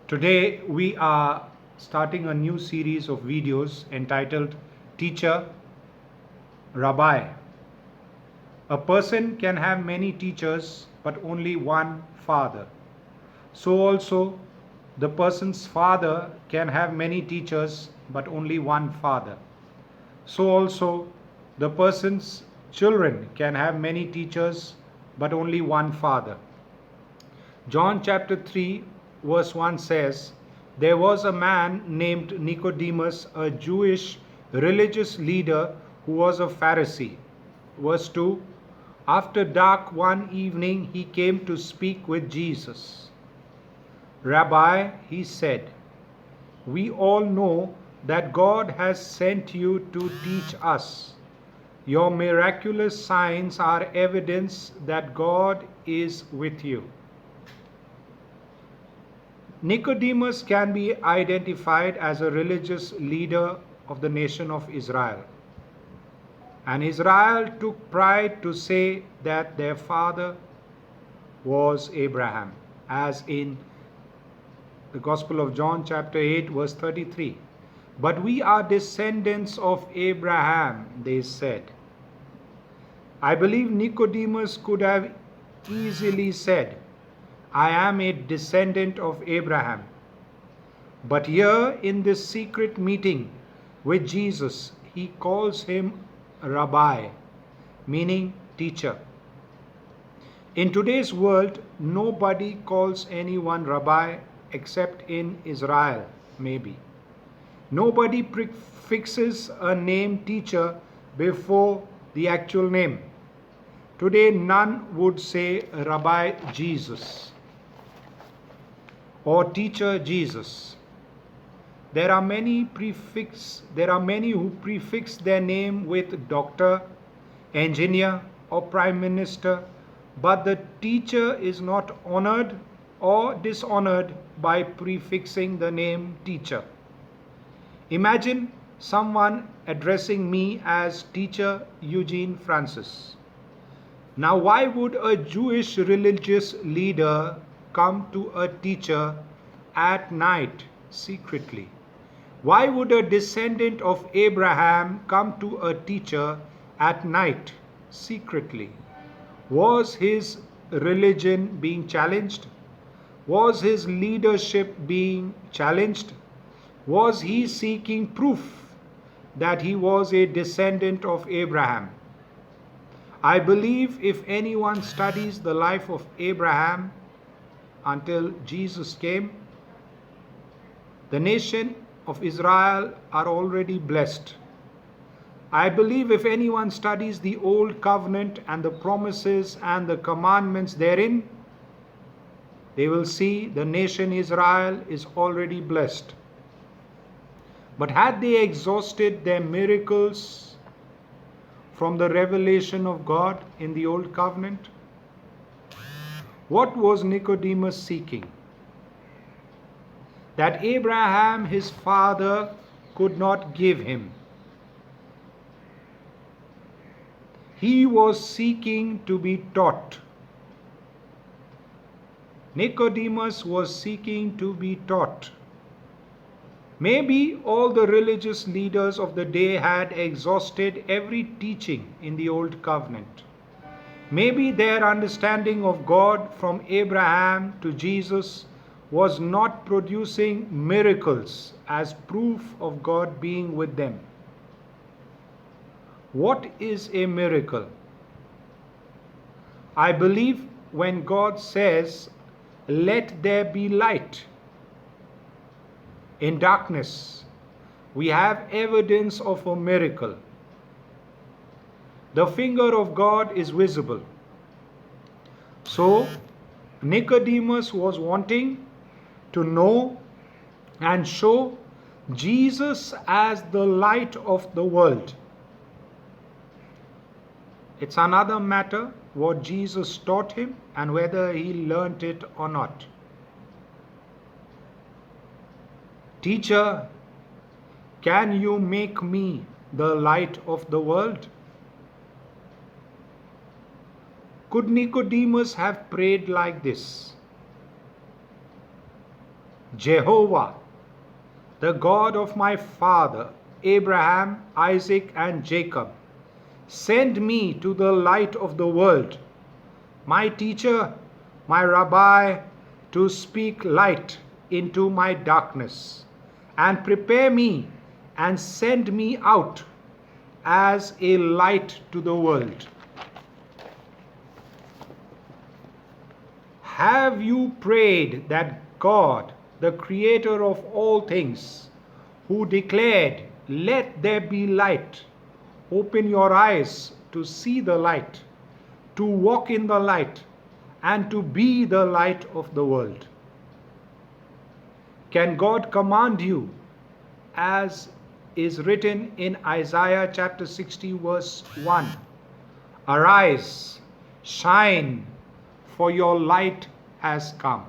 Today we are starting a new series of videos entitled Teacher, Rabbi. A person can have many teachers but only one father. So also the person's father can have many teachers but only one father. So also the person's children can have many teachers but only one father. John chapter 3 verse 1 says, "There was a man named Nicodemus, a Jewish religious leader who was a Pharisee." Verse 2, "After dark one evening he came to speak with Jesus. Rabbi," he said, "we all know that God has sent you to teach us. Your miraculous signs are evidence that God is with you." Nicodemus can be identified as a religious leader of the nation of Israel. And Israel took pride to say that their father was Abraham, as in the Gospel of John, chapter 8, verse 33. "But we are descendants of Abraham," they said. I believe Nicodemus could have easily said, "I am a descendant of Abraham." But here in this secret meeting with Jesus, he calls him Rabbi, meaning teacher. In today's world, nobody calls anyone Rabbi except in Israel, maybe. Nobody prefixes a name teacher before the actual name. Today, none would say Rabbi Jesus or Teacher Jesus. There are many who prefix their name with doctor, engineer, or prime minister, but the teacher is not honored or dishonored by prefixing the name teacher. Imagine someone addressing me as Teacher Eugene Francis. Now, why would a Jewish religious leader come to a teacher at night secretly? Why would a descendant of Abraham come to a teacher at night secretly? Was his religion being challenged? Was his leadership being challenged? Was he seeking proof that he was a descendant of Abraham? I believe if anyone studies the life of Abraham until Jesus came, the nation of Israel are already blessed. I believe if anyone studies the Old Covenant and the promises and the commandments therein, they will see the nation Israel is already blessed. But had they exhausted their miracles from the revelation of God in the Old Covenant? What was Nicodemus seeking? That Abraham, his father, could not give him. He was seeking to be taught. Nicodemus was seeking to be taught. Maybe all the religious leaders of the day had exhausted every teaching in the Old Covenant. Maybe their understanding of God from Abraham to Jesus was not producing miracles as proof of God being with them. What is a miracle? I believe when God says, "Let there be light," in darkness, we have evidence of a miracle. The finger of God is visible. So, Nicodemus was wanting to know and show Jesus as the light of the world. It's another matter what Jesus taught him and whether he learnt it or not. "Teacher, can you make me the light of the world?" Could Nicodemus have prayed like this? Jehovah, the God of my father Abraham, Isaac, and Jacob, send me to the light of the world, my teacher, my rabbi, to speak light into my darkness, and prepare me and send me out as a light to the world. Have you prayed that God, the creator of all things, who declared, "Let there be light," open your eyes to see the light, to walk in the light, and to be the light of the world? Can God command you, as is written in Isaiah chapter 60, verse 1, "Arise, shine, for your light has come"?